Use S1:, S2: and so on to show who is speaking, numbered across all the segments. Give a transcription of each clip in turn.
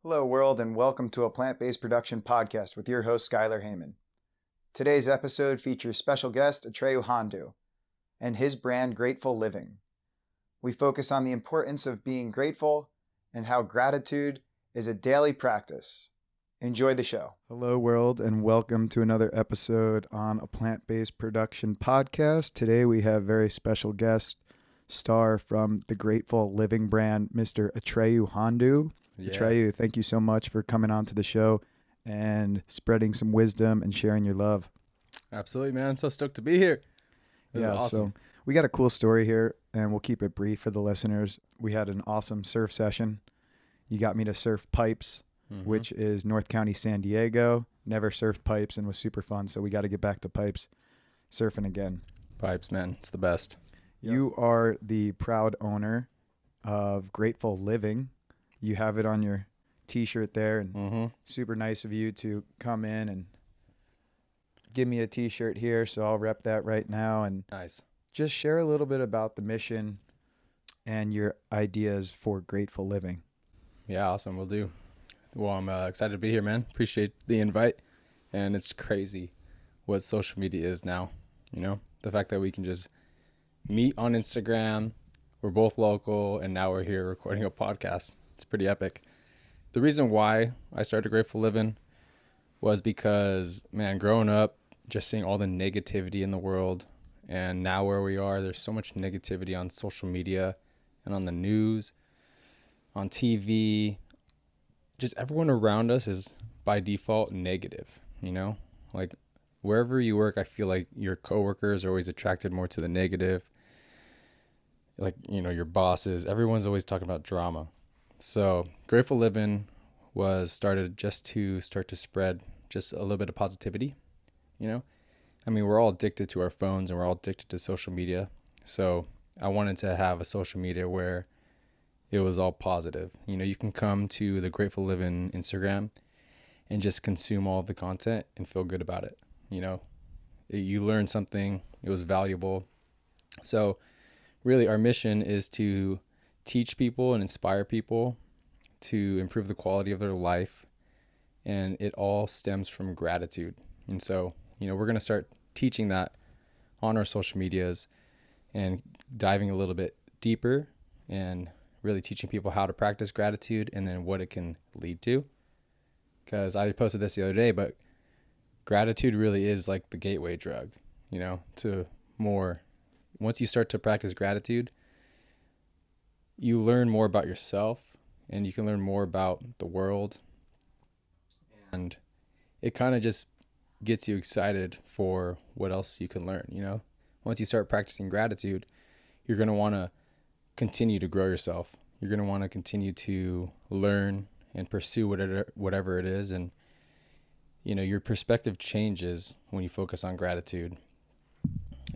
S1: Hello, world, and welcome to a plant-based production podcast with your host, Skyler Heyman. Today's episode features special guest Atreyu Hondo and his brand, Grateful Living. We focus on the importance of being grateful and how gratitude is a daily practice. Enjoy the show. Hello, world, and welcome to another episode on a plant-based production podcast. Today we have very special guest star from the Grateful Living brand, Mr. Atreyu Hondo. Yeah. Atreyu, thank you so much for coming on to the show and spreading some wisdom and sharing your love.
S2: Absolutely, man. So stoked to be here.
S1: Yeah, awesome. So we got a cool story here, and we'll keep it brief for the listeners. We had an awesome surf session. You got me to surf pipes, which is North County, San Diego. Never surfed pipes and was super fun, so we got to get back to pipes surfing again.
S2: Pipes, man. It's the best.
S1: You are the proud owner of Grateful Living. You have it on your t-shirt there, and super nice of you to come in and give me a t-shirt here, so I'll rep that right now. And
S2: nice.
S1: Just share a little bit about the mission and your ideas for Grateful Living.
S2: Yeah, awesome. We'll do. Well, I'm excited to be here, man. Appreciate the invite. And it's crazy what social media is now. You know, the fact that we can just meet on Instagram, we're both local, and now we're here recording a podcast. It's pretty epic. The reason why I started Grateful Living was because, man, growing up, just seeing all the negativity in the world, and now where we are, there's so much negativity on social media and on the news, on TV. Just everyone around us is by default negative, you know? Like wherever you work, I feel like your coworkers are always attracted more to the negative. Like, you know, your bosses, everyone's always talking about drama. So Grateful Living was started just to start to spread just a little bit of positivity, you know? I mean, we're all addicted to our phones and we're all addicted to social media. So I wanted to have a social media where it was all positive. You know, you can come to the Grateful Living Instagram and just consume all of the content and feel good about it. You know, you learned something, it was valuable. So really our mission is to teach people and inspire people to improve the quality of their life. And it all stems from gratitude. And so, you know, we're going to start teaching that on our social medias and diving a little bit deeper and really teaching people how to practice gratitude and then what it can lead to. Because I posted this the other day, but gratitude really is like the gateway drug, you know, to more. Once you start to practice gratitude, you learn more about yourself and you can learn more about the world. And it kind of just gets you excited for what else you can learn, you know? Once you start practicing gratitude, you're going to want to continue to grow yourself. You're going to want to continue to learn and pursue whatever it is. And, you know, your perspective changes when you focus on gratitude.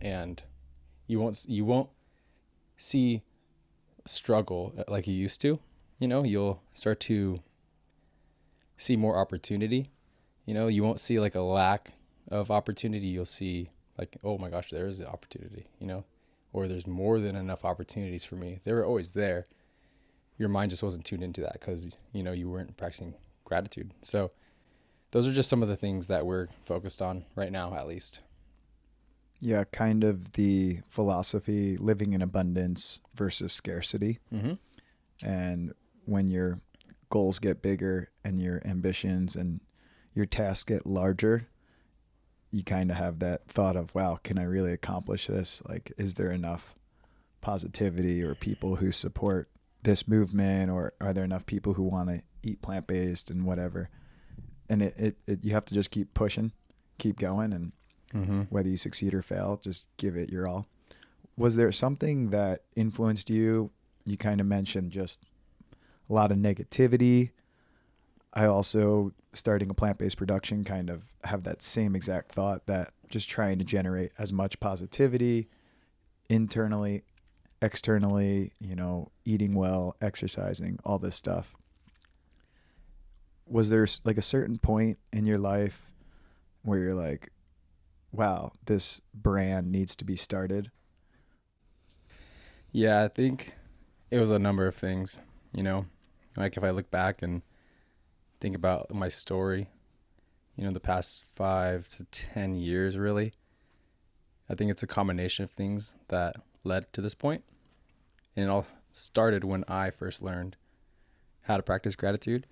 S2: And you won't see struggle like you used to. You know, you'll start to see more opportunity. You know, you won't see like a lack of opportunity. You'll see like, oh my gosh, there is an opportunity, you know, or there's more than enough opportunities for me. They were always there. Your mind just wasn't tuned into that because, you know, you weren't practicing gratitude. So those are just some of the things that we're focused on right now, at least.
S1: Yeah, kind of the philosophy, living in abundance versus scarcity. And when your goals get bigger and your ambitions and your tasks get larger, you kind of have that thought of, wow, can I really accomplish this? Like, is there enough positivity or people who support this movement, or are there enough people who want to eat plant-based and whatever? And it you have to just keep pushing, keep going, and whether you succeed or fail, just give it your all. Was there something that influenced you? You kind of mentioned just a lot of negativity. I also, starting a plant-based production, kind of have that same exact thought, that just trying to generate as much positivity internally, externally, you know, eating well, exercising, all this stuff. Was there like a certain point in your life where you're like, wow, this brand needs to be started?
S2: Yeah, I think it was a number of things, you know, like if I look back and think about my story, the past 5 to 10 years, really, I think it's a combination of things that led to this point. And it all started when I first learned how to practice gratitude.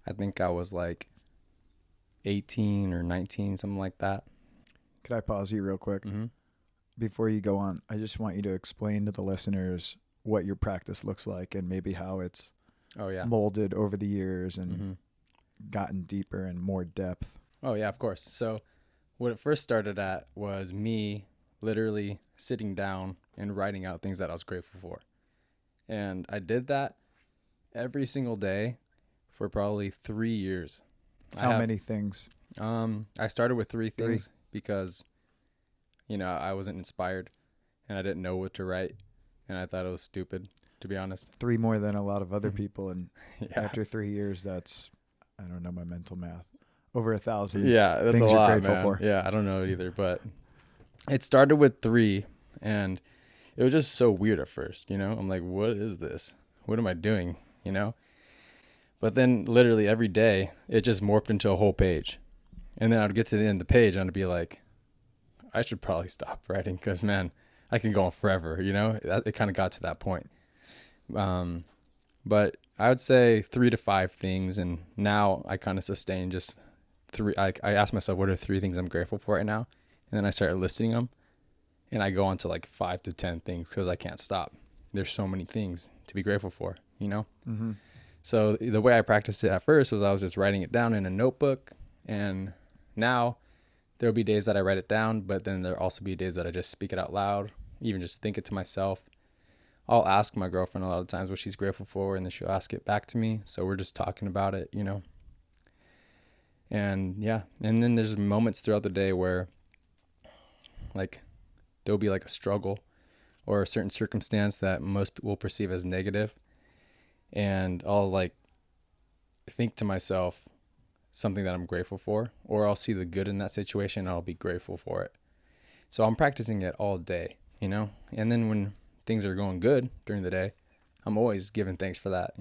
S2: I think I was like 18 or 19, something like that.
S1: Could I pause you real quick?
S2: Mm-hmm.
S1: Before you go on, I just want you to explain to the listeners what your practice looks like and maybe how it's molded over the years and gotten deeper and more depth.
S2: Oh, yeah, of course. So what it first started at was me literally sitting down and writing out things that I was grateful for. And I did that every single day for probably 3 years.
S1: How many things?
S2: I started with three things because, I wasn't inspired and I didn't know what to write. And I thought it was stupid, to be honest.
S1: 3 more than a lot of other people. And after 3 years, that's, I don't know my mental math, over 1,000
S2: that's
S1: things
S2: a lot,
S1: you're grateful
S2: man.
S1: for.
S2: Yeah, I don't know it either. But it started with 3 and it was just so weird at first, I'm like, what is this? What am I doing? But then literally every day it just morphed into a whole page. And then I'd get to the end of the page and I'd be like, I should probably stop writing because, man, I can go on forever, It kind of got to that point. But I would say 3 to 5 things. And now I kind of sustain just 3. I ask myself, what are 3 things I'm grateful for right now? And then I start listing them. And I go on to like 5 to 10 things because I can't stop. There's so many things to be grateful for,
S1: Mm-hmm.
S2: So the way I practiced it at first was I was just writing it down in a notebook. And now there'll be days that I write it down, but then there'll also be days that I just speak it out loud, even just think it to myself. I'll ask my girlfriend a lot of times what she's grateful for, and then she'll ask it back to me. So we're just talking about it, And yeah, and then there's moments throughout the day where like there'll be like a struggle or a certain circumstance that most will perceive as negative. And I'll like think to myself something that I'm grateful for, or I'll see the good in that situation and I'll be grateful for it. So I'm practicing it all day, and then when things are going good during the day, I'm always giving thanks for that,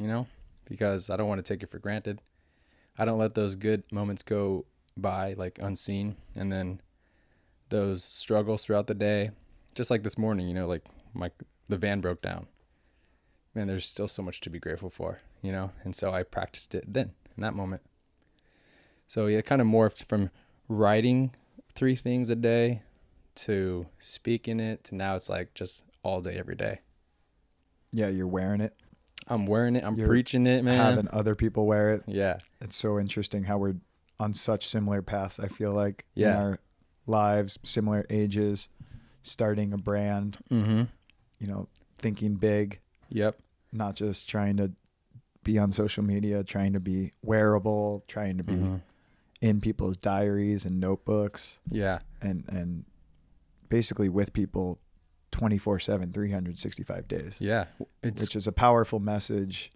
S2: because I don't want to take it for granted. I don't let those good moments go by like unseen. And then those struggles throughout the day, just like this morning, like the van broke down. Man, there's still so much to be grateful for, and so I practiced it then in that moment. So it kind of morphed from writing 3 things a day to speaking it to now it's like just all day, every day.
S1: Yeah, you're wearing it.
S2: I'm wearing it. You're preaching it, man.
S1: Having other people wear it.
S2: Yeah.
S1: It's so interesting how we're on such similar paths, I feel like, in our lives, similar ages, starting a brand, thinking big.
S2: Yep.
S1: Not just trying to be on social media, trying to be wearable, trying to be in people's diaries and notebooks.
S2: Yeah.
S1: And basically with people 24/7, 365 days.
S2: Yeah.
S1: Which is a powerful message.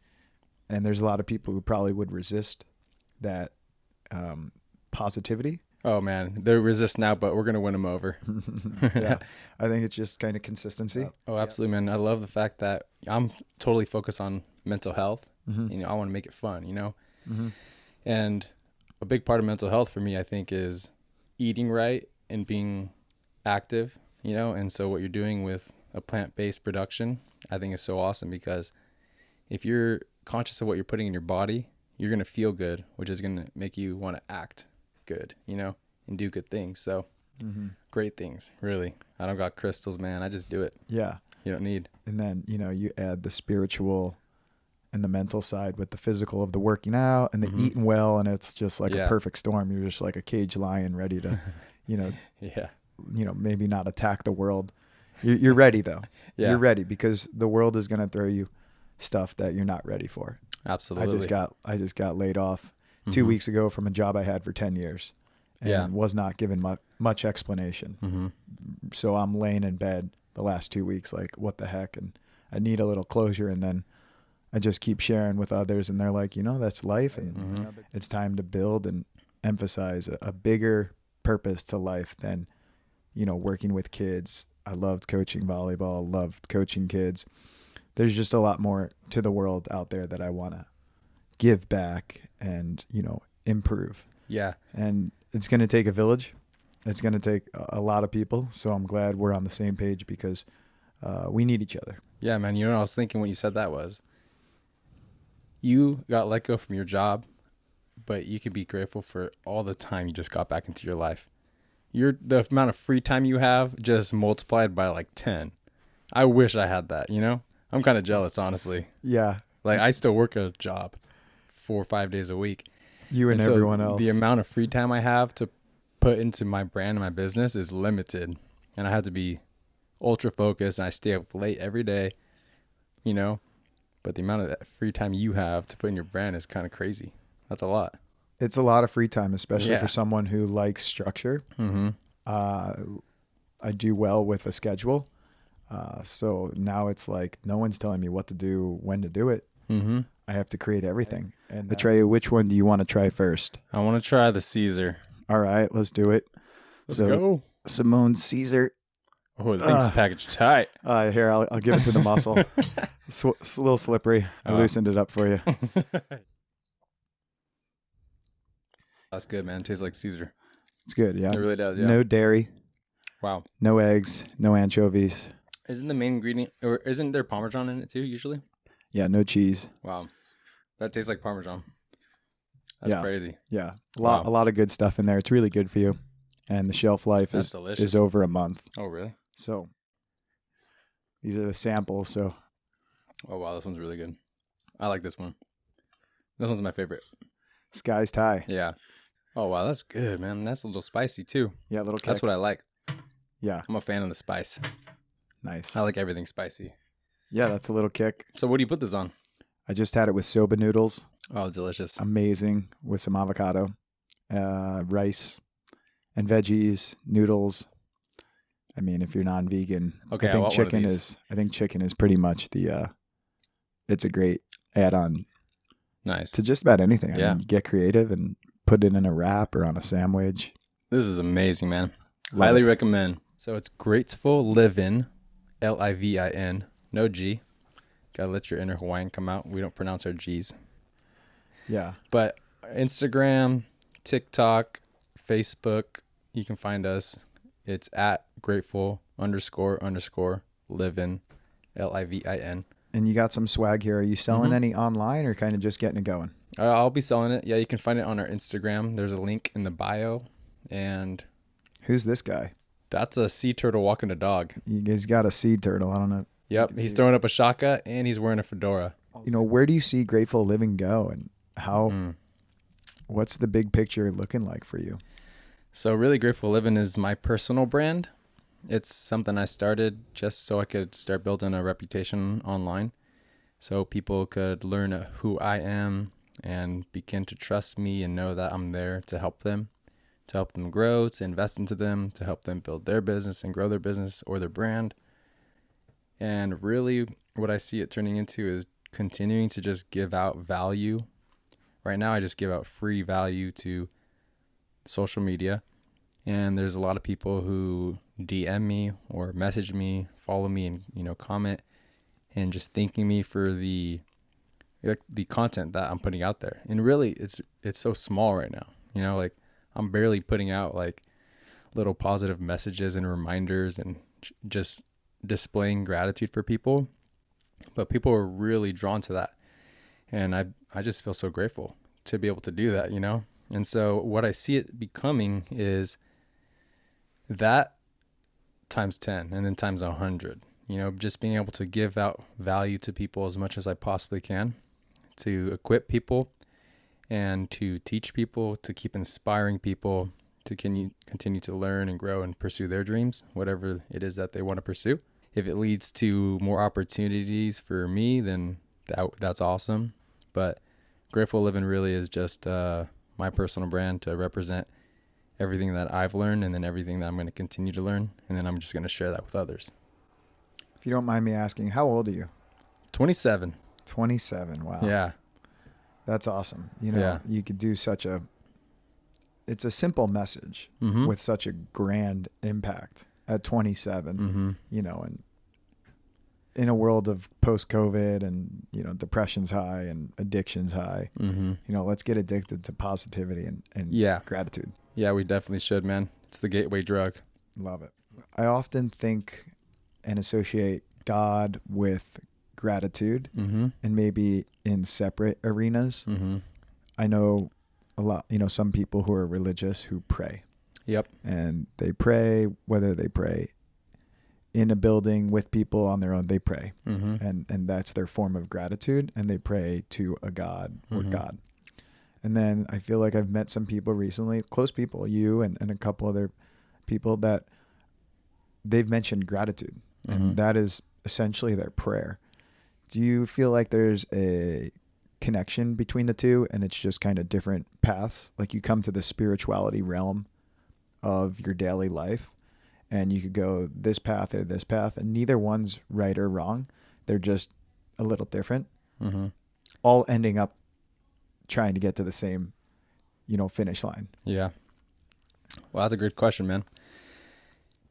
S1: And there's a lot of people who probably would resist that positivity.
S2: Oh, man. They resist now, but we're going to win them over.
S1: Yeah. I think it's just kind of consistency.
S2: Oh, absolutely, man. I love the fact that I'm totally focused on mental health.
S1: Mm-hmm.
S2: I want to make it fun,
S1: Mm-hmm.
S2: And a big part of mental health for me, I think, is eating right and being active, and so what you're doing with a plant-based production, I think is so awesome because if you're conscious of what you're putting in your body, you're going to feel good, which is going to make you want to act good, and do good things. So great things, really. I don't got crystals, man. I just do it.
S1: Yeah.
S2: You don't need.
S1: And then, you add the spiritual and the mental side with the physical of the working out and the eating well. And it's just like a perfect storm. You're just like a caged lion ready to, maybe not attack the world. You're ready though. Yeah. You're ready because the world is going to throw you stuff that you're not ready for.
S2: Absolutely.
S1: I just got laid off 2 weeks ago from a job I had for 10 years and was not given much explanation. So I'm laying in bed the last 2 weeks, like what the heck? And I need a little closure. And then I just keep sharing with others and they're like, that's life. And it's time to build and emphasize a bigger purpose to life than, working with kids. I loved coaching volleyball, loved coaching kids. There's just a lot more to the world out there that I want to give back and, improve.
S2: Yeah.
S1: And it's going to take a village. It's going to take a lot of people. So I'm glad we're on the same page because we need each other.
S2: Yeah, man. You know what I was thinking when you said that was you got let go from your job, but you could be grateful for all the time you just got back into your life. The amount of free time you have just multiplied by like 10. I wish I had that, I'm kind of jealous, honestly.
S1: Yeah.
S2: Like I still work a job 4 or 5 days a week.
S1: You and
S2: so
S1: everyone else.
S2: The amount of free time I have to put into my brand and my business is limited. And I have to be ultra focused and I stay up late every day, but the amount of free time you have to put in your brand is kind of crazy. That's a lot.
S1: It's a lot of free time, especially for someone who likes structure.
S2: Mm-hmm.
S1: I do well with a schedule. So now it's like no one's telling me what to do, when to do it.
S2: Mm-hmm.
S1: I have to create everything. And Atreyu, which one do you want to try first?
S2: I want to try the Caesar.
S1: All right, let's do it.
S2: Let's go.
S1: Simone's Caesar.
S2: Oh, the thing's packaged tight.
S1: Here, I'll give it to the muscle. It's a little slippery. I loosened it up for you.
S2: That's good, man. It tastes like Caesar.
S1: It's good, yeah.
S2: It really does, yeah.
S1: No dairy.
S2: Wow.
S1: No eggs. No anchovies.
S2: Isn't the main ingredient, or isn't there Parmesan in it too, usually?
S1: Yeah, no cheese.
S2: Wow. That tastes like Parmesan. That's crazy.
S1: Yeah. A lot of good stuff in there. It's really good for you. And the shelf life is over a month.
S2: Oh, really?
S1: So these are the samples. So.
S2: Oh, wow. This one's really good. I like this one. This one's my favorite.
S1: Sky's Thai.
S2: Yeah. Oh, wow. That's good, man. That's a little spicy too.
S1: Yeah, a little kick.
S2: That's what I like.
S1: Yeah.
S2: I'm a fan of the spice.
S1: Nice.
S2: I like everything spicy.
S1: Yeah, that's a little kick.
S2: So what do you put this on?
S1: I just had it with soba noodles.
S2: Oh, delicious.
S1: Amazing. With some avocado, rice, and veggies, noodles. I mean, if you're non-vegan,
S2: okay,
S1: I think chicken is pretty much it's a great add-on.
S2: Nice.
S1: To just about anything.
S2: Yeah.
S1: I mean, get creative and put it in a wrap or on a sandwich.
S2: This is amazing, man. Highly recommend. So it's Grateful Livin, Livin, no G. Gotta let your inner Hawaiian come out. We don't pronounce our G's.
S1: Yeah.
S2: But Instagram, TikTok, Facebook, you can find us. It's at grateful__livin, Livin.
S1: And you got some swag here. Are you selling any online or kind of just getting it going?
S2: I'll be selling it. Yeah, you can find it on our Instagram. There's a link in the bio. And
S1: who's this guy?
S2: That's a sea turtle walking a dog.
S1: He's got a sea turtle. I don't know.
S2: Yep, he's throwing up a shaka and he's wearing a fedora.
S1: Where do you see Grateful Living go, and how? What's the big picture looking like for you?
S2: So really, Grateful Living is my personal brand. It's something I started just so I could start building a reputation online, so people could learn who I am and begin to trust me and know that I'm there to help them grow, to invest into them, to help them build their business and grow their business or their brand. And really what I see it turning into is continuing to just give out value. Right now I just give out free value to social media. And there's a lot of people who DM me or message me, follow me, and comment and just thanking me for the content that I'm putting out there. And really it's so small right now. Like I'm barely putting out like little positive messages and reminders and just displaying gratitude for people, but people are really drawn to that. And I just feel so grateful to be able to do that, And so what I see it becoming is that times 10 and then times 100, just being able to give out value to people as much as I possibly can, to equip people and to teach people, to keep inspiring people to continue to learn and grow and pursue their dreams, whatever it is that they want to pursue. If it leads to more opportunities for me, then that's awesome. But Grateful Living really is just my personal brand to represent everything that I've learned and then everything that I'm going to continue to learn. And then I'm just going to share that with others.
S1: If you don't mind me asking, how old are you?
S2: 27.
S1: 27. Wow.
S2: Yeah.
S1: That's awesome. You could do it's a simple message with such a grand impact at 27, and in a world of post-COVID and, depression's high and addiction's high, let's get addicted to positivity and gratitude.
S2: Yeah, we definitely should, man. It's the gateway drug.
S1: Love it. I often think and associate God with gratitude, and maybe in separate arenas. I know a lot, some people who are religious who pray.
S2: Yep.
S1: And they pray, whether they pray in a building with people on their own, they pray. And that's their form of gratitude, and they pray to a God or God. And then I feel like I've met some people recently, close people, you and a couple other people, that they've mentioned gratitude, and that is essentially their prayer. Do you feel like there's a connection between the two, and it's just kind of different paths? Like you come to the spirituality realm of your daily life, and you could go this path or this path, and neither one's right or wrong. They're just a little different, all ending up trying to get to the same, finish line.
S2: Yeah. Well, that's a great question, man.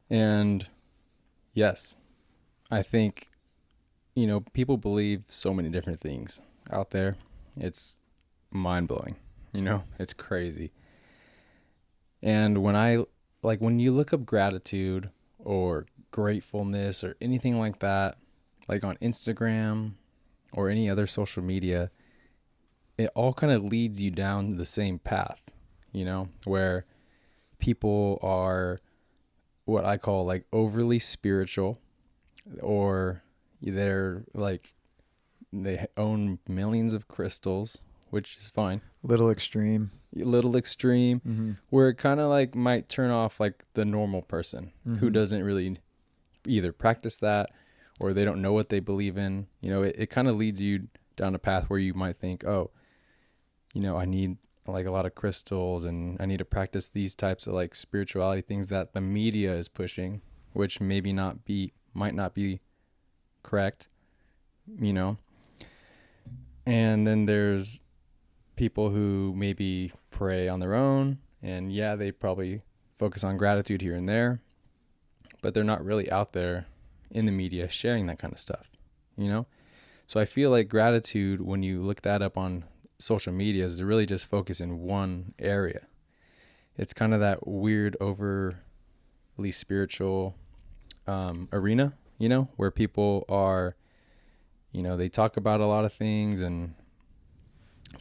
S2: And yes, I think, people believe so many different things out there. It's mind blowing, it's crazy. And when you look up gratitude or gratefulness or anything like that, like on Instagram or any other social media, it all kind of leads you down the same path, where people are what I call like overly spiritual, or they're like, they own millions of crystals, which is fine.
S1: Little extreme,
S2: where it kind of like might turn off like the normal person who doesn't really either practice that or they don't know what they believe in. It kind of leads you down a path where you might think, oh, I need like a lot of crystals and I need to practice these types of like spirituality things that the media is pushing, which might not be correct, And then there's people who maybe pray on their own, and they probably focus on gratitude here and there, but they're not really out there in the media sharing that kind of stuff, So I feel like gratitude, when you look that up on social media, is to really just focus in one area. It's kind of that weird, overly spiritual arena, where people are, they talk about a lot of things. And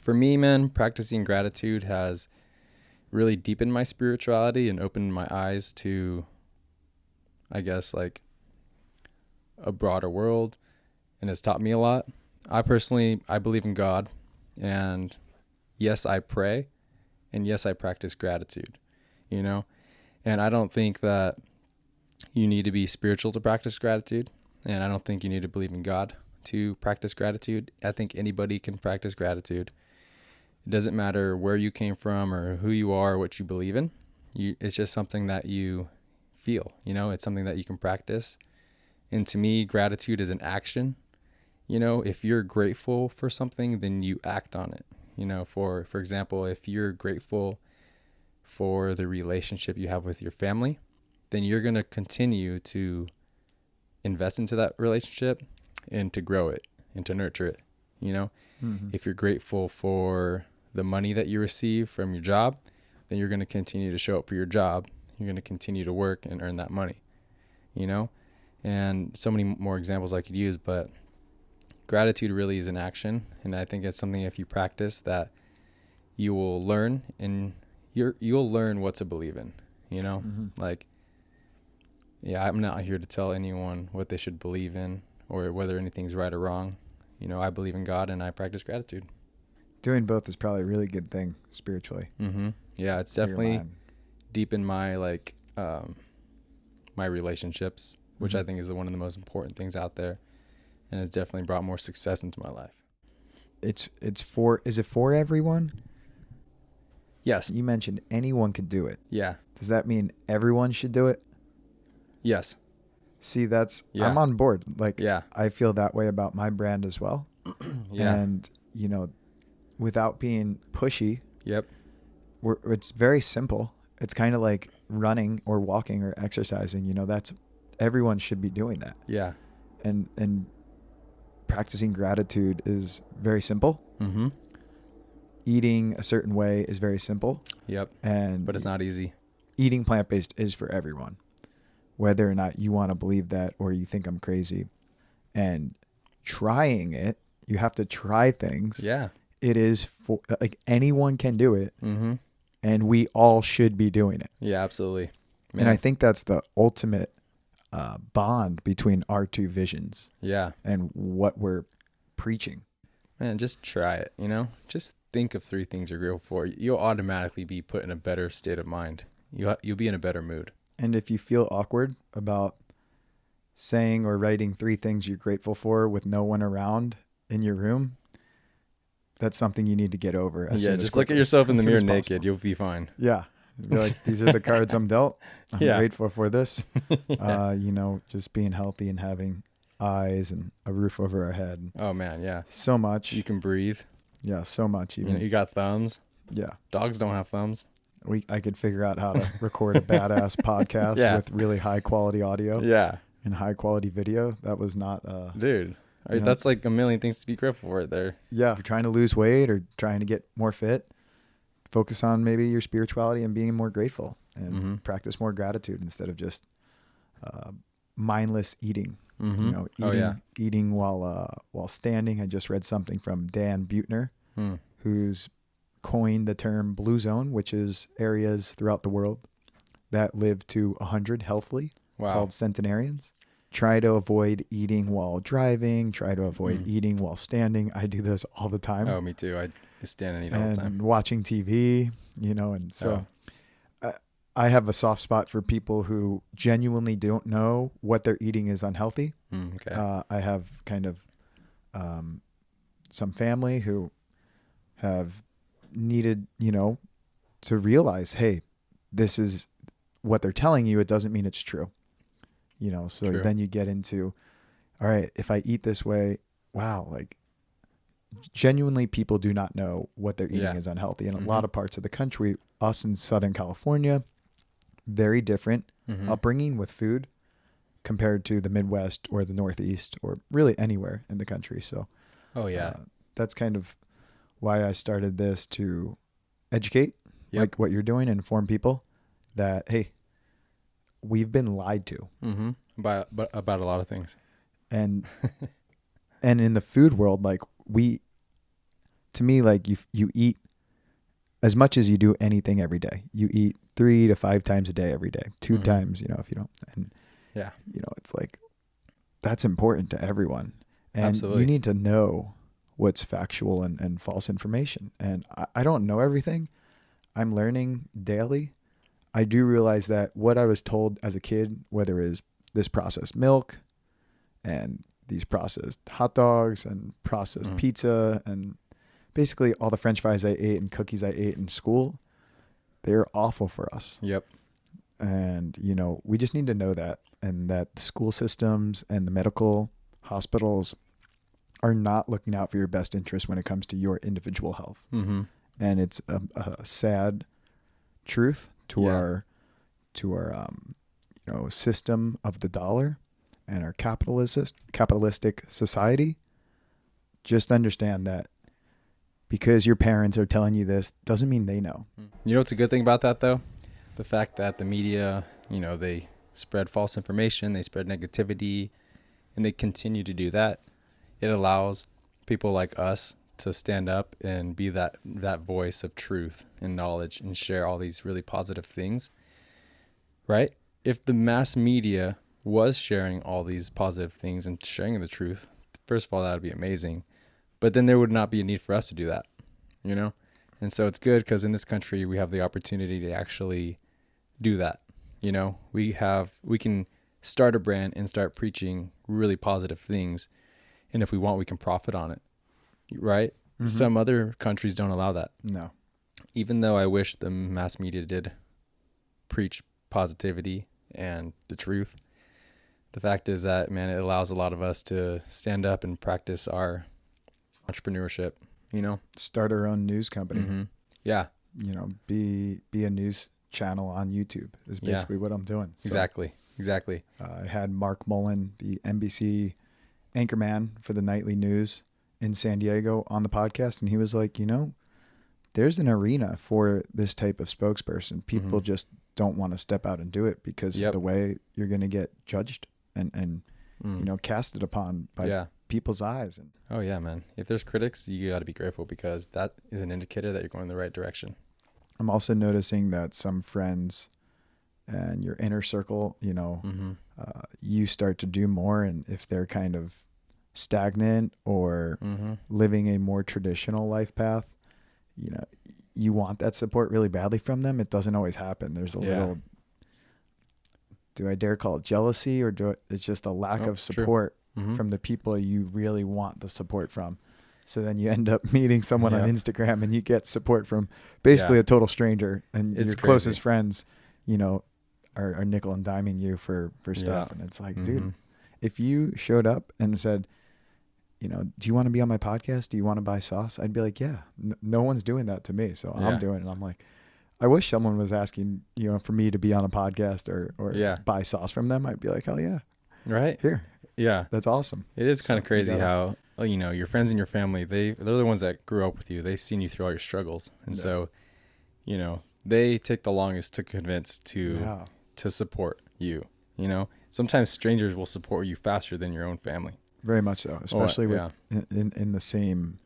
S2: for me, man, practicing gratitude has really deepened my spirituality and opened my eyes to, I guess, like a broader world, and has taught me a lot. I believe in God, and yes, I pray, and yes, I practice gratitude, and I don't think that you need to be spiritual to practice gratitude, and I don't think you need to believe in God to practice gratitude. I think anybody can practice gratitude. It doesn't matter where you came from or who you are or what you believe in. It's just something that you feel, it's something that you can practice. And to me, gratitude is an action. If you're grateful for something, then you act on it. For example, if you're grateful for the relationship you have with your family, then you're going to continue to invest into that relationship and to grow it and to nurture it. If you're grateful for the money that you receive from your job, then you're going to continue to show up for your job. You're going to continue to work and earn that money, and so many more examples I could use, but gratitude really is an action. And I think it's something, if you practice, that you will learn, and you'll learn what to believe in, I'm not here to tell anyone what they should believe in or whether anything's right or wrong. I believe in God and I practice gratitude.
S1: Doing both is probably a really good thing spiritually.
S2: Yeah, it's definitely deepened my my relationships, which I think is one of the most important things out there, and has definitely brought more success into my life.
S1: Is it for everyone?
S2: Yes.
S1: You mentioned anyone could do it.
S2: Yeah.
S1: Does that mean everyone should do it?
S2: Yes.
S1: See, I'm on board.
S2: Yeah.
S1: I feel that way about my brand as well.
S2: Yeah.
S1: And, without being pushy.
S2: Yep.
S1: It's very simple. It's kind of like running or walking or exercising. Everyone should be doing that.
S2: Yeah.
S1: And practicing gratitude is very simple.
S2: Mm-hmm.
S1: Eating a certain way is very simple.
S2: Yep.
S1: But
S2: it's not easy.
S1: Eating plant-based is for everyone, whether or not you want to believe that or you think I'm crazy. And trying it, you have to try things.
S2: Yeah.
S1: It is for, like, anyone can do it.
S2: Mm-hmm.
S1: And we all should be doing it.
S2: Yeah, absolutely. Man.
S1: And I think that's the ultimate bond between our two visions.
S2: Yeah.
S1: And what we're preaching.
S2: Man, just try it, Just think of 3 things you're grateful for. You'll automatically be put in a better state of mind. You'll be in a better mood.
S1: And if you feel awkward about saying or writing 3 things you're grateful for with no one around in your room, that's something you need to get over.
S2: Just look at yourself in the mirror naked. You'll be fine.
S1: Yeah. Be like, these are the cards I'm dealt. I'm grateful for this.
S2: Yeah.
S1: Just being healthy and having eyes and a roof over our head.
S2: Oh, man, yeah.
S1: So much.
S2: You can breathe.
S1: Yeah, so much. Even
S2: you got thumbs.
S1: Yeah.
S2: Dogs don't have thumbs.
S1: I could figure out how to record a badass podcast with really high quality audio.
S2: Yeah.
S1: And high quality video. That was not
S2: dude. That's like a million things to be grateful for right there.
S1: Yeah. If you're trying to lose weight or trying to get more fit, focus on maybe your spirituality and being more grateful and practice more gratitude instead of just mindless eating.
S2: Mm-hmm.
S1: Eating while standing. I just read something from Dan Buettner, who's coined the term blue zone, which is areas throughout the world that live to 100 healthily, called centenarians. Try to avoid eating while driving. Try to avoid eating while standing. I do this all the time.
S2: Oh, me too. I stand and eat all the time.
S1: And watching TV, and so I have a soft spot for people who genuinely don't know what they're eating is unhealthy.
S2: Okay.
S1: I have kind of some family who have needed, to realize, hey, this is what they're telling you. It doesn't mean it's true. So
S2: True.
S1: Then you get into, all right, if I eat this way, wow, like genuinely people do not know what they're eating is unhealthy. In a lot of parts of the country, us in Southern California, very different upbringing with food compared to the Midwest or the Northeast or really anywhere in the country. So, that's kind of why I started this, to educate, like what you're doing, and inform people that, hey, we've been lied to
S2: about a lot of things.
S1: And in the food world, like to me, like you eat as much as you do anything every day. You eat 3 to 5 times a day every day, 2 times, if you don't. And it's like, that's important to everyone. And
S2: Absolutely.
S1: You need to know what's factual and false information. And I don't know everything. I'm learning daily. I do realize that what I was told as a kid, whether it is this processed milk and these processed hot dogs and processed pizza and basically all the French fries I ate and cookies I ate in school, they're awful for us.
S2: Yep.
S1: And, we just need to know that, and that the school systems and the medical hospitals are not looking out for your best interest when it comes to your individual health.
S2: Mm-hmm.
S1: And it's a sad truth to our system of the dollar and our capitalistic society. Just understand that because your parents are telling you this doesn't mean they know.
S2: You know what's a good thing about that, though? The fact that the media, they spread false information, they spread negativity, and they continue to do that. It allows people like us to stand up and be that voice of truth and knowledge and share all these really positive things, right? If the mass media was sharing all these positive things and sharing the truth, first of all, that would be amazing. But then there would not be a need for us to do that, And so it's good because in this country, we have the opportunity to actually do that. We can start a brand and start preaching really positive things. And if we want, we can profit on it, right? Mm-hmm. Some other countries don't allow that.
S1: No.
S2: Even though I wish the mass media did preach positivity and the truth, the fact is that, man, it allows a lot of us to stand up and practice our entrepreneurship,
S1: Start our own news company.
S2: Mm-hmm. Yeah.
S1: Be a news channel on YouTube is basically what I'm doing. So,
S2: Exactly.
S1: I had Mark Mullen, the NBC anchorman for the nightly news in San Diego on the podcast, and he was like, there's an arena for this type of spokesperson. People just don't want to step out and do it because of the way you're going to get judged and casted upon by people's eyes. And
S2: oh yeah, man. If there's critics, you got to be grateful because that is an indicator that you're going in the right direction.
S1: I'm also noticing that some friends and your inner circle, you start to do more. And if they're kind of stagnant or living a more traditional life path, you want that support really badly from them. It doesn't always happen. There's a little, do I dare call it jealousy, or it's just a lack of support from the people you really want the support from. So then you end up meeting someone on Instagram and you get support from basically a total stranger, and your closest friends, are nickel and diming you for stuff. And it's like, dude, if you showed up and said, do you want to be on my podcast? Do you want to buy sauce? I'd be like, yeah, no one's doing that to me. So I'm doing it. I'm like, I wish someone was asking, for me to be on a podcast or buy sauce from them. I'd be like, hell yeah.
S2: Right.
S1: Here.
S2: Yeah.
S1: That's awesome.
S2: It is kind of crazy how, your friends and your family, they're the ones that grew up with you. They've seen you through all your struggles. And so, they take the longest to convince to support you. Sometimes strangers will support you faster than your own family.
S1: Very much so, especially with in the same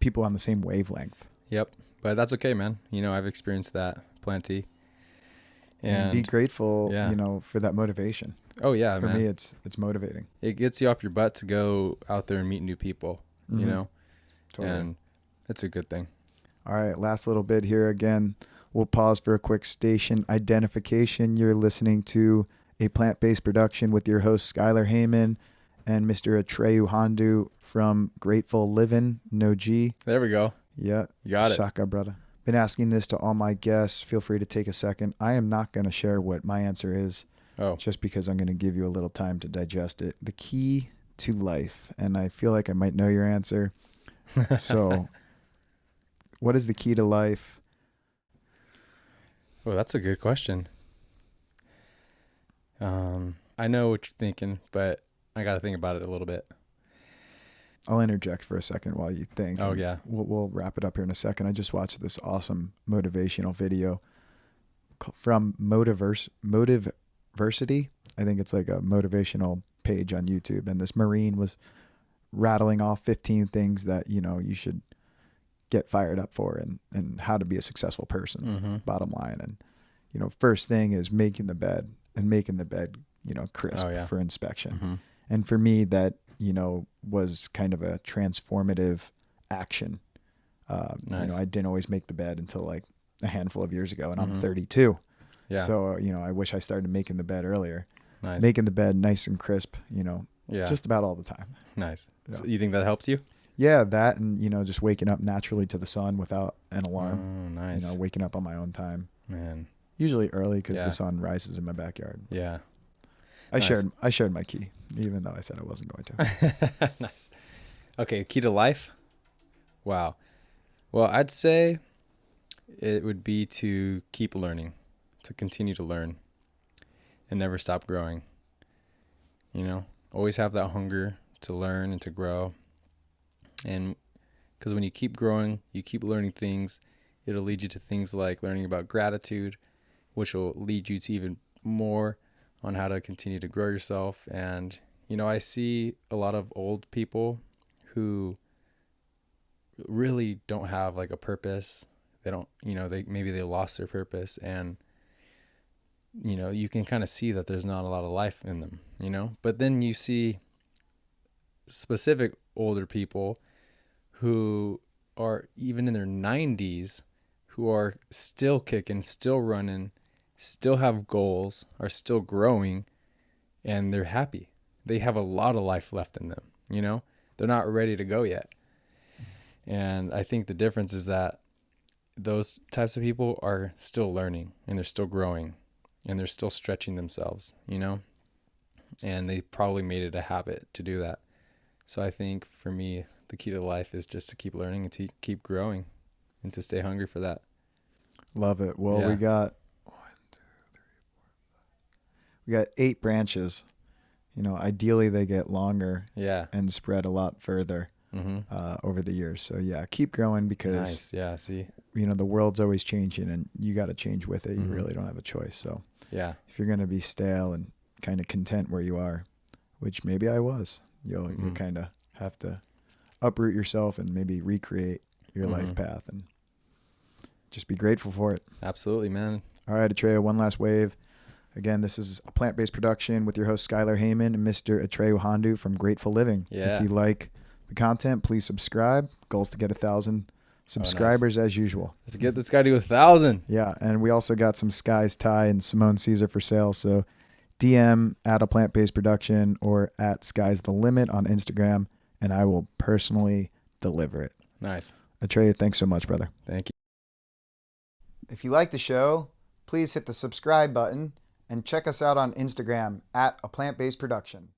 S1: people on the same wavelength.
S2: Yep, but that's okay, man. I've experienced that plenty,
S1: and be grateful, for that motivation.
S2: Oh yeah,
S1: for me, it's motivating.
S2: It gets you off your butt to go out there and meet new people. Totally. And that's a good thing.
S1: All right, last little bit here. Again, we'll pause for a quick station identification. You're listening to a plant-based production with your host Skyler Heyman and Mr. Atreyu Hondo from Grateful Livin, no G.
S2: There we go.
S1: Yeah.
S2: You got it.
S1: Shaka, brother. Been asking this to all my guests. Feel free to take a second. I am not going to share what my answer is. Just because I'm going to give you a little time to digest it. The key to life. And I feel like I might know your answer. So what is the key to life?
S2: Well, that's a good question. I know what you're thinking, but I got to think about it a little bit.
S1: I'll interject for a second while you think.
S2: Oh, yeah.
S1: We'll wrap it up here in a second. I just watched this awesome motivational video from Motiversity. I think it's like a motivational page on YouTube. And this Marine was rattling off 15 things that, you should get fired up for and how to be a successful person, bottom line. And, first thing is making the bed crisp for inspection. And for me, that, was kind of a transformative action.
S2: Nice.
S1: I didn't always make the bed until like a handful of years ago, and I'm 32.
S2: Yeah.
S1: So, I wish I started making the bed earlier.
S2: Nice.
S1: Making the bed nice and crisp, just about all the time.
S2: Nice.
S1: Yeah.
S2: So you think that helps you?
S1: Yeah, that and, just waking up naturally to the sun without an alarm.
S2: Oh, nice.
S1: Waking up on my own time.
S2: Man.
S1: Usually early because the sun rises in my backyard.
S2: Yeah.
S1: I shared my key, even though I said I wasn't going to.
S2: Nice. Okay, key to life? Wow. Well, I'd say it would be to keep learning, to continue to learn and never stop growing. Always have that hunger to learn and to grow. And because when you keep growing, you keep learning things, it'll lead you to things like learning about gratitude, which will lead you to even more on how to continue to grow yourself. And, I see a lot of old people who really don't have like a purpose. They don't, maybe they lost their purpose, and, you can kind of see that there's not a lot of life in them, but then you see specific older people who are even in their 90s, who are still kicking, still running, still have goals, are still growing, and they're happy. They have a lot of life left in them, They're not ready to go yet. And I think the difference is that those types of people are still learning, and they're still growing, and they're still stretching themselves, and they probably made it a habit to do that. So I think for me, the key to life is just to keep learning and to keep growing and to stay hungry for that.
S1: Love it. Well, we got 8 branches, ideally they get longer
S2: Yeah.
S1: and spread a lot further over the years. So yeah, keep growing because
S2: Nice. Yeah. See.
S1: the world's always changing and you got to change with it. You really don't have a choice. So
S2: Yeah.
S1: if you're going to be stale and kind of content where you are, which maybe I was, you kind of have to uproot yourself and maybe recreate your life path and just be grateful for it.
S2: Absolutely, man.
S1: All right, Atreyu, one last wave. Again, this is a plant-based production with your host, Skyler Heyman and Mr. Atreyu Hondo from Grateful Living.
S2: Yeah.
S1: If you like the content, please subscribe. Goals to get 1,000 subscribers as usual.
S2: Let's get this guy to 1,000.
S1: Yeah, and we also got some Sky's Tie and Simone Caesar for sale. So DM at a plant-based production or at Sky's the Limit on Instagram, and I will personally deliver it.
S2: Nice.
S1: Atreyu, thanks so much, brother.
S2: Thank you.
S1: If you like the show, please hit the subscribe button and check us out on Instagram at a plant-based production.